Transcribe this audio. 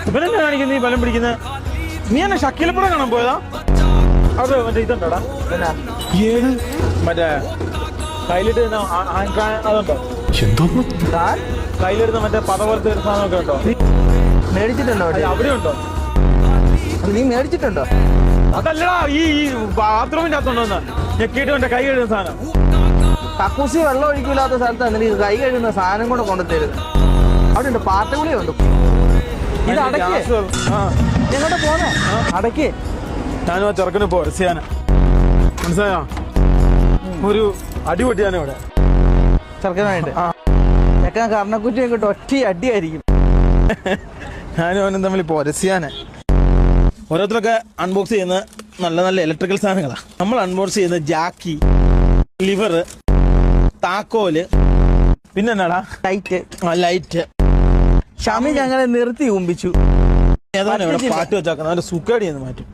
ഇവനെന്നെ കാണിക്കുന്ന ഈ ബലം പിടിക്കുന്നത്? നീ എന്നെ ഷക്കീലപ്പുഴ കാണാൻ പോയതാ? അത് മറ്റേ ഇതുണ്ടോടാ, ഏത് മറ്റേ കയ്യിലിട്ട് അതുണ്ടോ? എന്തോന്നു കയ്യിലിടുന്ന മറ്റേ പത പോലത്തെ ഒരു സാധനമൊക്കെ ഉണ്ടോ? മേടിച്ചിട്ടുണ്ടോ? അവിടെ ഉണ്ടോ? നീ മേടിച്ചിട്ടുണ്ടോ? അതല്ലടാ, ഈ ബാത്റൂമിന്റെ അകത്തുണ്ടോന്ന് ഞെക്കിയിട്ട് എന്റെ കൈ കഴുകുന്ന സാധനം. കക്കൂസി വെള്ളം ഒഴിക്കില്ലാത്ത സ്ഥലത്താണ് നീ കൈ കഴുകുന്ന സാധനം കൂടെ കൊണ്ടുതരുന്നത്. അവിടെ ഉണ്ട് പാട്ടുകുളിയുണ്ട്. ഇത് അടയ്ക്ക്. എങ്ങോട്ട് പോന്നെ? അടയ്ക്ക്. ഞാനും ആ ചെറുക്കന് പൊരസിയാന മനസ്സിലായോ? ഒരു അടിപൊട്ടിയാണ് ഇവിടെ ചെറുക്കനായിട്ട്. ചെക്കൻ കർണക്കുറ്റിയും കിട്ടും, ഒറ്റ അടിയായിരിക്കും. ഞാനും അവനും തമ്മിൽ പൊരസിയാന. ഓരോരുത്തരൊക്കെ അൺബോക്സ് ചെയ്യുന്ന നല്ല നല്ല ഇലക്ട്രിക്കൽ സാധനങ്ങളാണ്. നമ്മൾ അൺബോക്സ് ചെയ്യുന്ന ജാക്കി, ലിവർ, താക്കോല്, പിന്നെ എന്നാടാ ലൈറ്റ്. ലൈറ്റ്. ഷമി ഞങ്ങളെ നിർത്തി കുമ്പിച്ചു. ഏതാണ് ഇവിടെ പാട്ട് വെച്ചാക്കുന്നത്? അവന്റെ സുക്കേടി എന്ന് മാറ്റും.